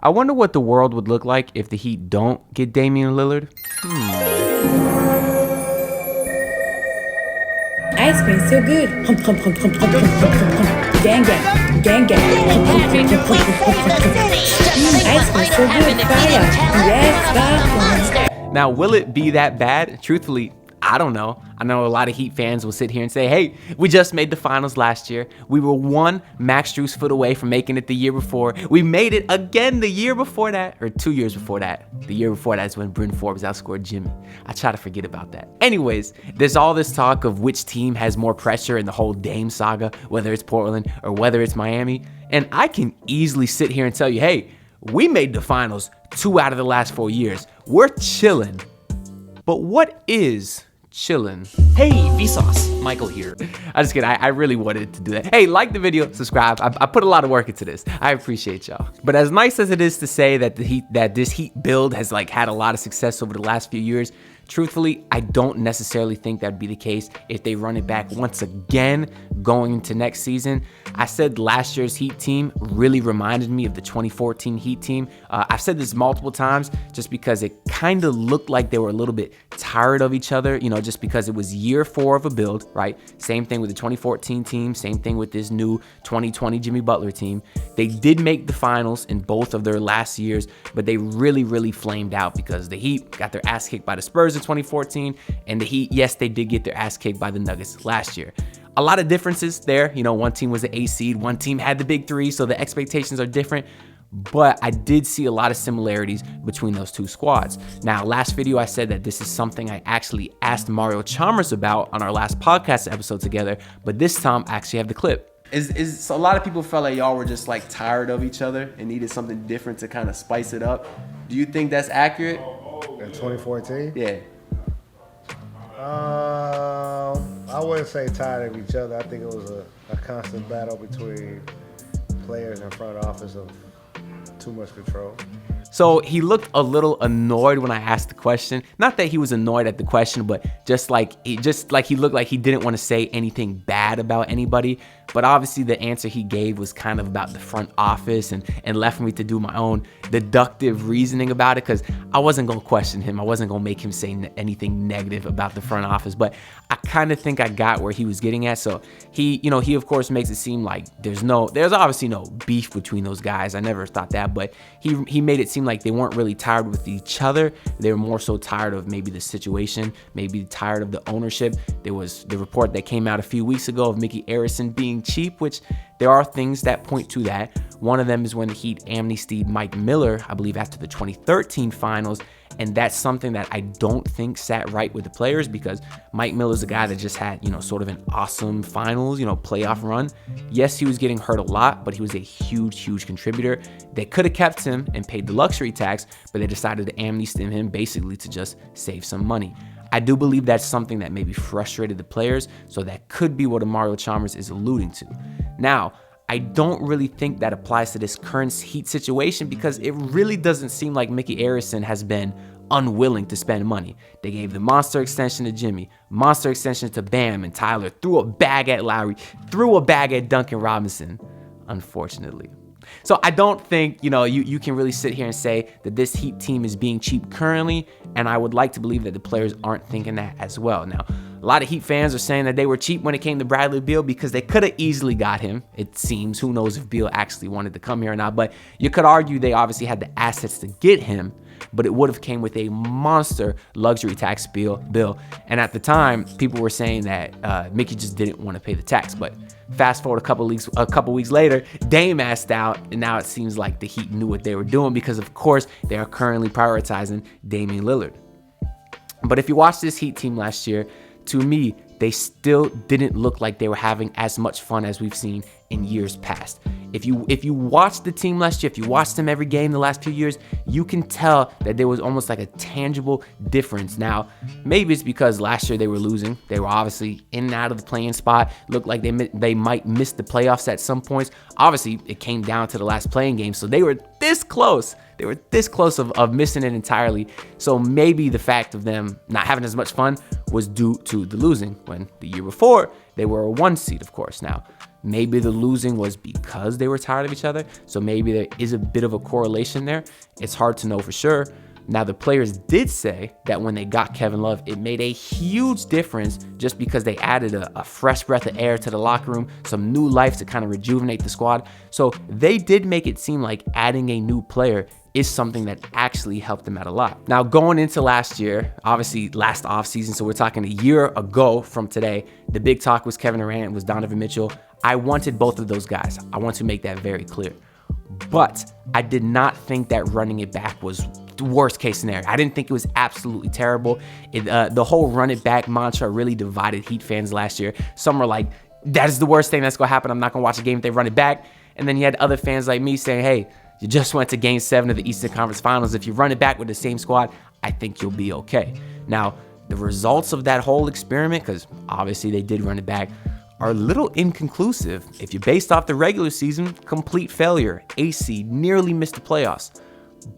I wonder what the world would look like if the Heat don't get Damian Lillard. Ice cream so good. Gang gang. Gang gang. Ice cream so good. Fire. Yes, Now, will it be that bad? Truthfully, I don't know. I know a lot of Heat fans will sit here and say, hey, we just made the finals last year. We were one Max Strus foot away from making it the year before. We made it again the year before that, or 2 years before that. The year before that is when Bryn Forbes outscored Jimmy. I try to forget about that. Anyways, there's all this talk of which team has more pressure in the whole Dame saga, whether it's Portland or whether it's Miami. And I can easily sit here and tell you, hey, we made the finals 2 out of the last 4 years. We're chilling. But what is chillin'? Hey, Vsauce, Michael here. I just kidding. I really wanted to do that. Hey, like the video, subscribe. I put a lot of work into this. I appreciate y'all. But as nice as it is to say that this Heat build has had a lot of success over the last few years, truthfully, I don't necessarily think that'd be the case if they run it back once again going into next season. I said last year's Heat team really reminded me of the 2014 Heat team. I've said this multiple times just because it kind of looked like they were a little bit tired of each other, just because it was year 4 of a build, right? Same thing with the 2014 team, same thing with this new 2020 Jimmy Butler team. They did make the finals in both of their last years, but they really flamed out because the Heat got their ass kicked by the Spurs in 2014, and the Heat, yes, they did get their ass kicked by the Nuggets last year. A lot of differences there. One team was the 8 seed, one team had the big 3, so the expectations are different. But I did see a lot of similarities between those two squads. Now, last video, I said that this is something I actually asked Mario Chalmers about on our last podcast episode together, but this time I actually have the clip. So a lot of people felt like y'all were just tired of each other and needed something different to kind of spice it up. Do you think that's accurate? In 2014? Yeah. I wouldn't say tired of each other. I think it was a constant battle between players and front office of too much control. So he looked a little annoyed when I asked the question. Not that he was annoyed at the question, but just like he looked like he didn't want to say anything bad about anybody. But obviously the answer he gave was kind of about the front office and left me to do my own deductive reasoning about it, because I wasn't going to question him. I wasn't going to make him say anything negative about the front office, but I kind of think I got where he was getting at. So he of course makes it seem like there's obviously no beef between those guys. I never thought that, but he made it seem like they weren't really tired with each other. They were more so tired of maybe the situation, maybe tired of the ownership. There was the report that came out a few weeks ago of Micky Arison being cheap, which there are things that point to that. One of them is when the Heat amnestied Mike Miller, I believe after the 2013 finals, and that's something that I don't think sat right with the players, because Mike Miller's a guy that just had, sort of an awesome finals, playoff run. Yes, he was getting hurt a lot, but he was a huge contributor. They could have kept him and paid the luxury tax, but they decided to amnesty him basically to just save some money. I do believe that's something that maybe frustrated the players, so that could be what Mario Chalmers is alluding to. Now, I don't really think that applies to this current Heat situation, because it really doesn't seem like Micky Arison has been unwilling to spend money. They gave the monster extension to Jimmy, monster extension to Bam and Tyler, threw a bag at Lowry, threw a bag at Duncan Robinson, unfortunately. So I don't think, you can really sit here and say that this Heat team is being cheap currently, and I would like to believe that the players aren't thinking that as well. Now, a lot of Heat fans are saying that they were cheap when it came to Bradley Beal because they could have easily got him. It seems, who knows if Beal actually wanted to come here or not, but you could argue they obviously had the assets to get him, but it would have came with a monster luxury tax bill. And at the time, people were saying that Mickey just didn't want to pay the tax. But fast forward a couple weeks later, Dame asked out, and now it seems like the Heat knew what they were doing, because of course they are currently prioritizing Damian Lillard. But if you watch this Heat team last year, to me, they still didn't look like they were having as much fun as we've seen in years past. If you watched the team last year, if you watched them every game the last few years, you can tell that there was almost like a tangible difference. Now, maybe it's because last year they were losing. They were obviously in and out of the play-in spot. Looked like they might miss the playoffs at some points. Obviously, it came down to the last play-in game, so they were this close. They were this close of missing it entirely. So maybe the fact of them not having as much fun was due to the losing, when the year before they were a 1 seed, of course. Now, Maybe the losing was because they were tired of each other. So maybe there is a bit of a correlation there. It's hard to know for sure. Now, the players did say that when they got Kevin Love, it made a huge difference just because they added a fresh breath of air to the locker room, some new life to kind of rejuvenate the squad. So they did make it seem like adding a new player is something that actually helped them out a lot. Now, going into last year, obviously last offseason, so we're talking a year ago from today, the big talk was Kevin Durant, was Donovan Mitchell. I wanted both of those guys. I want to make that very clear. But I did not think that running it back was the worst case scenario. I didn't think it was absolutely terrible. The whole run it back mantra really divided Heat fans last year. Some were like, that is the worst thing that's going to happen. I'm not going to watch a game if they run it back. And then you had other fans like me saying, hey, you just went to Game 7 of the Eastern Conference Finals. If you run it back with the same squad, I think you'll be okay. Now, the results of that whole experiment, because obviously they did run it back, are a little inconclusive. If you're based off the regular season, complete failure. AC nearly missed the playoffs,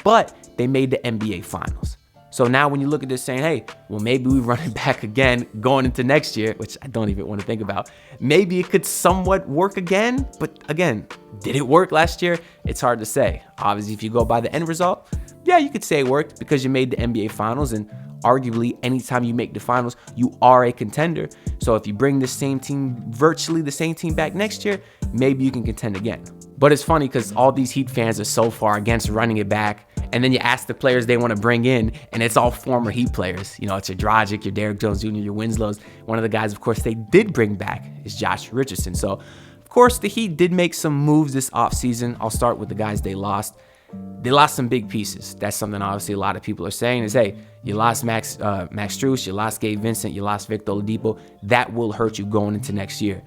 but they made the NBA Finals. So now when you look at this saying, hey, well, maybe we run it back again going into next year, which I don't even want to think about. Maybe it could somewhat work again, but again, did it work last year? It's hard to say. Obviously, if you go by the end result, yeah, you could say it worked because you made the NBA Finals, and arguably anytime you make the finals, you are a contender. So if you bring the same team, virtually the same team back next year, maybe you can contend again. But it's funny because all these Heat fans are so far against running it back. And then you ask the players they want to bring in, and it's all former Heat players. You know, it's your Dragic, your Derrick Jones Jr., your Winslows. One of the guys, of course, they did bring back is Josh Richardson. So, of course, the Heat did make some moves this offseason. I'll start with the guys they lost. They lost some big pieces. That's something obviously a lot of people are saying is, hey, you lost Max Strus, you lost Gabe Vincent, you lost Victor Oladipo. That will hurt you going into next year.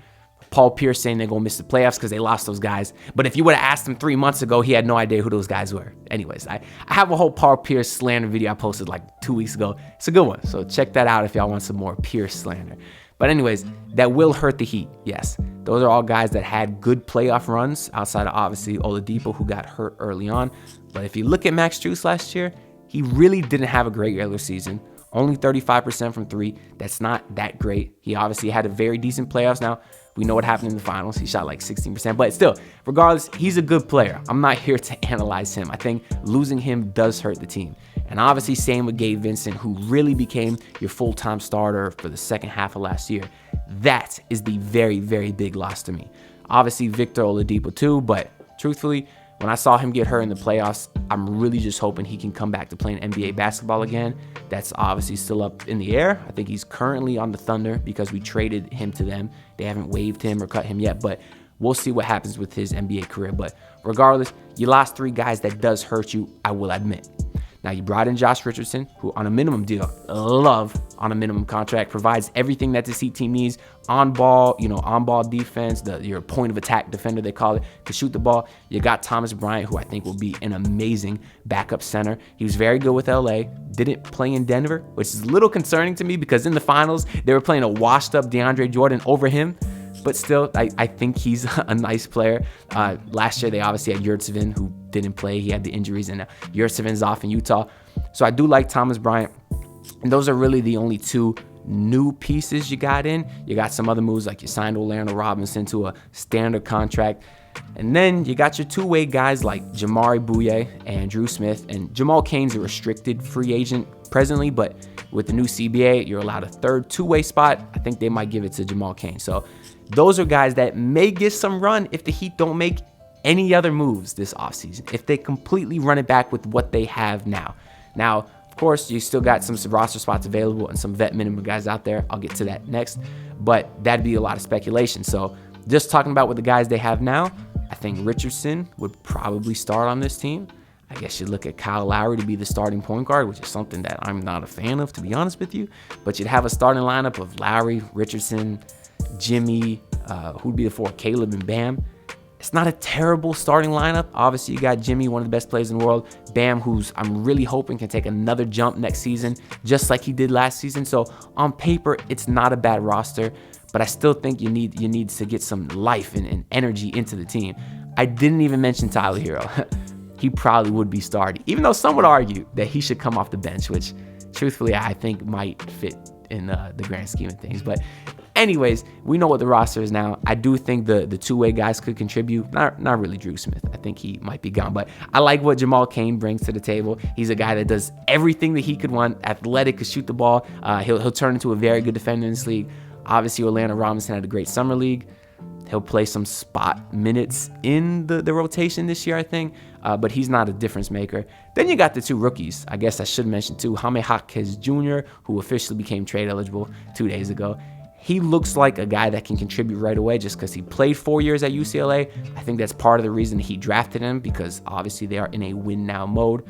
Paul Pierce saying they're going to miss the playoffs because they lost those guys. But if you would have asked him 3 months ago, he had no idea who those guys were. Anyways, I have a whole Paul Pierce slander video I posted like 2 weeks ago. It's a good one. So check that out if y'all want some more Pierce slander. But anyways, that will hurt the Heat. Yes, those are all guys that had good playoff runs outside of obviously Oladipo, who got hurt early on. But if you look at Max Strus last year, he really didn't have a great regular season. Only 35% from three. That's not that great. He obviously had a very decent playoffs. Now, we know what happened in the finals. He shot like 16%. But still, regardless, he's a good player. I'm not here to analyze him. I think losing him does hurt the team. And obviously, same with Gabe Vincent, who really became your full-time starter for the second half of last year. That is the very, very big loss to me. Obviously, Victor Oladipo too, but truthfully, when I saw him get hurt in the playoffs, I'm really just hoping he can come back to playing NBA basketball again. That's obviously still up in the air. I think he's currently on the Thunder because we traded him to them. They haven't waived him or cut him yet, but we'll see what happens with his NBA career. But regardless, you lost 3 guys. That does hurt you, I will admit. Now, you brought in Josh Richardson, who on a minimum deal, love on a minimum contract, provides everything that this Heat team needs. On-ball, on-ball defense, your point of attack defender, they call it, to shoot the ball. You got Thomas Bryant, who I think will be an amazing backup center. He was very good with LA, didn't play in Denver, which is a little concerning to me because in the finals, they were playing a washed-up DeAndre Jordan over him. But still, I think he's a nice player. Last year, they obviously had Yurtseven, who didn't play. He had the injuries, and Yurtseven's off in Utah. So I do like Thomas Bryant. And those are really the only 2 new pieces you got in. You got some other moves, like you signed Orlando Robinson to a standard contract. And then you got your 2-way guys like Jamari Bouye and Drew Smith. And Jamal Cain's a restricted free agent presently, but with the new CBA, you're allowed a third 2-way spot. I think they might give it to Jamal Cain. So those are guys that may get some run if the Heat don't make any other moves this offseason, if they completely run it back with what they have now. Now, of course, you still got some roster spots available and some vet minimum guys out there. I'll get to that next, but that'd be a lot of speculation. So just talking about with the guys they have now, I think Richardson would probably start on this team. I guess you look at Kyle Lowry to be the starting point guard, which is something that I'm not a fan of, to be honest with you. But you'd have a starting lineup of Lowry, Richardson, Jimmy, who'd be the 4? Caleb and Bam. It's not a terrible starting lineup. Obviously, you got Jimmy, one of the best players in the world. Bam, who's I'm really hoping can take another jump next season, just like he did last season. So on paper, it's not a bad roster, but I still think you need to get some life and energy into the team. I didn't even mention Tyler Herro. He probably would be starting, even though some would argue that he should come off the bench, which truthfully I think might fit in the grand scheme of things. But anyways, we know what the roster is now. I do think the two-way guys could contribute. Not really Drew Smith. I think he might be gone. But I like what Jamal Cain brings to the table. He's a guy that does everything that he could want. Athletic, could shoot the ball. He'll turn into a very good defender in this league. Obviously, Orlando Robinson had a great summer league. He'll play some spot minutes in the rotation this year, I think, but he's not a difference maker. Then you got the two rookies. I guess I should mention too, Jaime Jaquez Jr., who officially became trade eligible 2 days ago. He looks like a guy that can contribute right away just because he played 4 years at UCLA. I think that's part of the reason he drafted him, because obviously they are in a win now mode.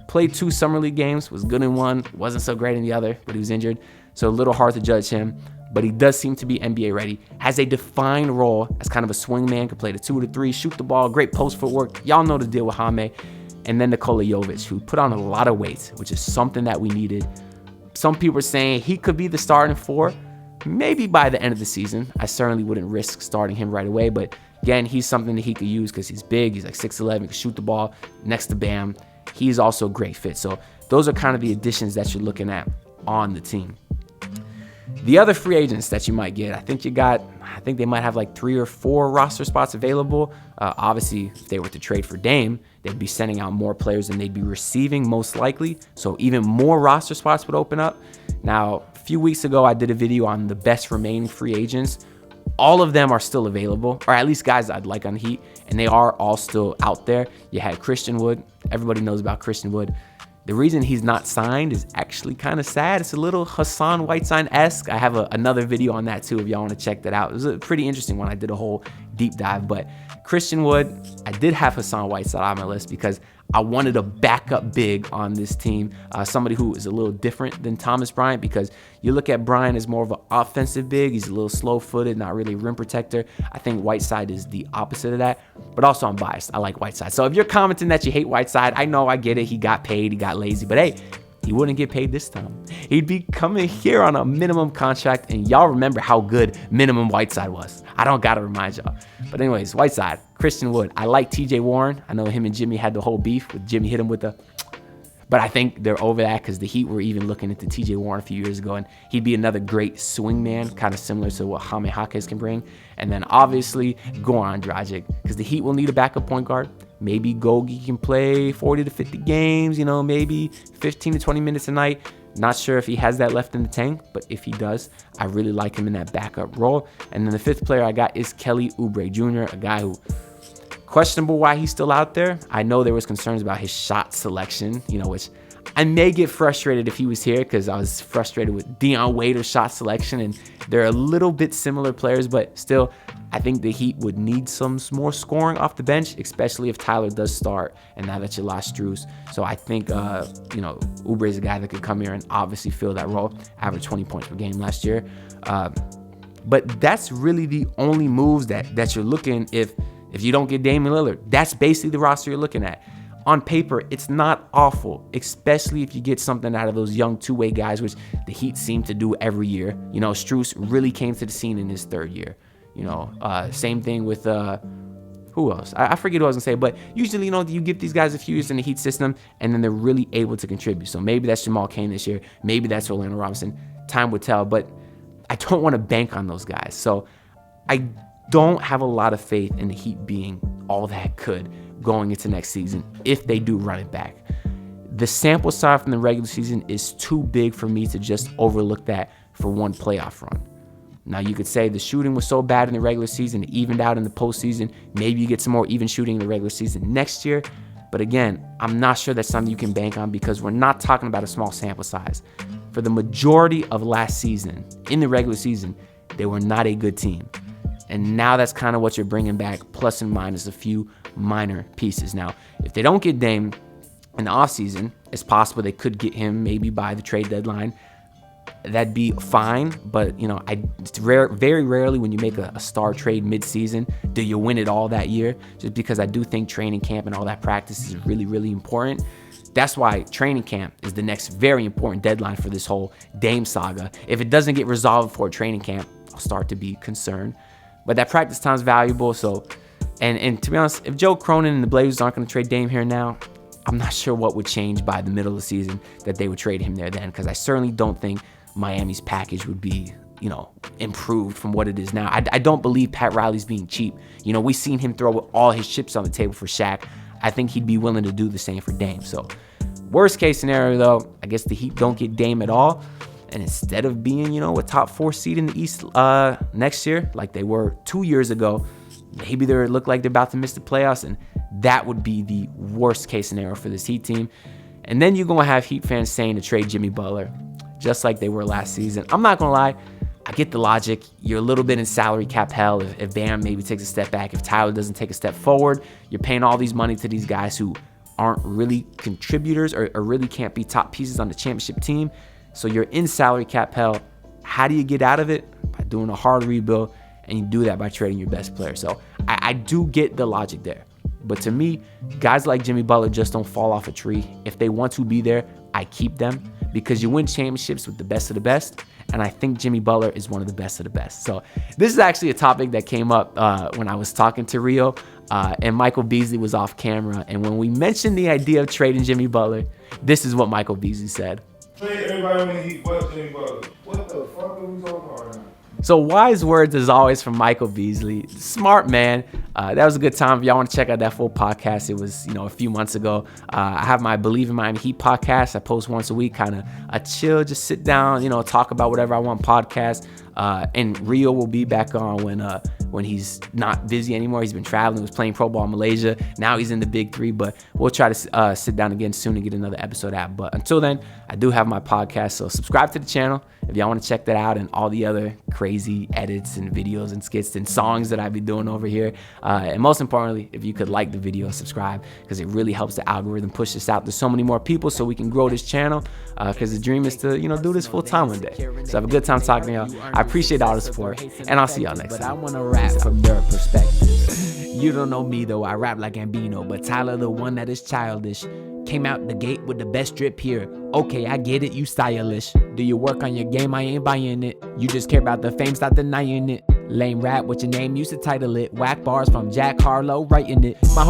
Played 2 summer league games, was good in one, wasn't so great in the other, but he was injured. So a little hard to judge him. But he does seem to be NBA ready. Has a defined role as kind of a swing man. Could play the 2 to 3, shoot the ball, great post footwork. Y'all know the deal with Jaime. And then Nikola Jovic, who put on a lot of weight, which is something that we needed. Some people are saying he could be the starting 4, maybe by the end of the season. I certainly wouldn't risk starting him right away. But again, he's something that he could use because he's big. He's like 6'11", can shoot the ball next to Bam. He's also a great fit. So those are kind of the additions that you're looking at on the team. The other free agents that you might get, I think they might have like 3 or 4 roster spots available. Obviously, if they were to trade for Dame, they'd be sending out more players than they'd be receiving, most likely. So even more roster spots would open up. Now, a few weeks ago, I did a video on the best remaining free agents. All of them are still available, or at least guys I'd like on the Heat, and they are all still out there. You had Christian Wood. Everybody knows about Christian Wood. The reason he's not signed is actually kind of sad. It's a little Hassan Whiteside-esque. I have another video on that too if y'all want to check that out. It was a pretty interesting one. I did a whole deep dive. But Christian Wood, I did have Hassan Whiteside on my list because I wanted a backup big on this team. Somebody who is a little different than Thomas Bryant, because you look at Bryant as more of an offensive big. He's a little slow-footed, not really a rim protector. I think Whiteside is the opposite of that. But also I'm biased. I like Whiteside. So if you're commenting that you hate Whiteside, I know, I get it. He got paid. He got lazy. But hey, he wouldn't get paid this time. He'd be coming here on a minimum contract, and y'all remember how good minimum Whiteside was. I don't gotta remind y'all. But anyways, Whiteside, Christian Wood. I like TJ Warren. I know him and Jimmy had the whole beef with Jimmy hit him with the... But I think they're over that because the Heat were even looking into TJ Warren a few years ago, and he'd be another great swing man, kind of similar to what Jaime Jaquez can bring. And then obviously Goran Dragic, because the Heat will need a backup point guard. Maybe Gogi can play 40 to 50 games, maybe 15 to 20 minutes a night. Not sure if he has that left in the tank, but if he does, I really like him in that backup role. And then the 5th player I got is Kelly Oubre Jr., a guy who... questionable why he's still out there. I know there was concerns about his shot selection, which I may get frustrated if he was here, because I was frustrated with Dion Waiter's shot selection, and they're a little bit similar players, but still, I think the Heat would need some more scoring off the bench, especially if Tyler does start, and now that you lost Strus. So I think, Oubre is a guy that could come here and obviously fill that role, average 20 points per game last year. But that's really the only moves that you're looking if you don't get Damian Lillard. That's basically the roster you're looking at. On paper, it's not awful, especially if you get something out of those young two-way guys, which the Heat seem to do every year. Strus really came to the scene in his 3rd year. Same thing with who else? I forget who I was gonna say, but usually, you give these guys a few years in the Heat system, and then they're really able to contribute. So maybe that's Jamal Cain this year. Maybe that's Orlando Robinson. Time will tell, but I don't want to bank on those guys. So I don't have a lot of faith in the Heat being all that good going into next season if they do run it back. The sample size from the regular season is too big for me to just overlook that for one playoff run. Now, you could say the shooting was so bad in the regular season, it evened out in the postseason. Maybe you get some more even shooting in the regular season next year. But again, I'm not sure that's something you can bank on, because we're not talking about a small sample size. For the majority of last season, in the regular season, they were not a good team. And now that's kind of what you're bringing back, plus and minus a few minor pieces. Now, if they don't get Dame in the offseason, it's possible they could get him maybe by the trade deadline. That'd be fine, but it's very rarely when you make a star trade mid-season do you win it all that year, just because I do think training camp and all that practice is really, really important. That's why training camp is the next very important deadline for this whole Dame saga. If it doesn't get resolved before training camp, I'll start to be concerned. But that practice time is valuable. So, and to be honest, if Joe Cronin and the Blazers aren't going to trade Dame here now, I'm not sure what would change by the middle of the season that they would trade him there then, because I certainly don't think Miami's package would be improved from what it is now. I don't believe Pat Riley's being cheap. We've seen him throw all his chips on the table for Shaq. I think he'd be willing to do the same for Dame. So worst case scenario, though, I guess the Heat don't get Dame at all. And instead of being, a top 4 seed in the East next year, like they were 2 years ago, maybe they look like they're about to miss the playoffs. And that would be the worst case scenario for this Heat team. And then you're going to have Heat fans saying to trade Jimmy Butler, just like they were last season. I'm not going to lie. I get the logic. You're a little bit in salary cap hell if Bam maybe takes a step back. If Tyler doesn't take a step forward, you're paying all these money to these guys who aren't really contributors or really can't be top pieces on the championship team. So you're in salary cap hell. How do you get out of it? By doing a hard rebuild, and you do that by trading your best player. So I do get the logic there. But to me, guys like Jimmy Butler just don't fall off a tree. If they want to be there, I keep them because you win championships with the best of the best. And I think Jimmy Butler is one of the best of the best. So this is actually a topic that came up when I was talking to Rio and Michael Beasley was off camera. And when we mentioned the idea of trading Jimmy Butler, this is what Michael Beasley said. Trade everybody when the Heat but Jimmy Butler. What the fuck are we talking about right now? So wise words as always from Michael Beasley. Smart man. That was a good time. If y'all want to check out that full podcast, it was, a few months ago. I have my Believe in Miami Heat podcast. I post once a week, kind of a chill, just sit down, talk about whatever I want podcast. And Rio will be back on when he's not busy anymore. He's been traveling, was playing pro ball in Malaysia. Now he's in the Big Three, but we'll try to sit down again soon and get another episode out. But until then, I do have my podcast, so subscribe to the channel if y'all want to check that out and all the other crazy edits and videos and skits and songs that I be doing over here. And most importantly, if you could like the video, subscribe, because it really helps the algorithm push this out to so many more people so we can grow this channel, because the dream is to, do this full time one day. So have a good time talking to y'all. I appreciate all the support, and I'll see y'all next time. But I want to rap from their perspective. You don't know me though, I rap like Gambino, but Tyler the one that is childish. Came out the gate with the best drip here. Okay, I get it, you stylish. Do you work on your game? I ain't buying it. You just care about the fame, stop denying it. Lame rap, what your name used to title it. Whack bars from Jack Harlow, writing it. My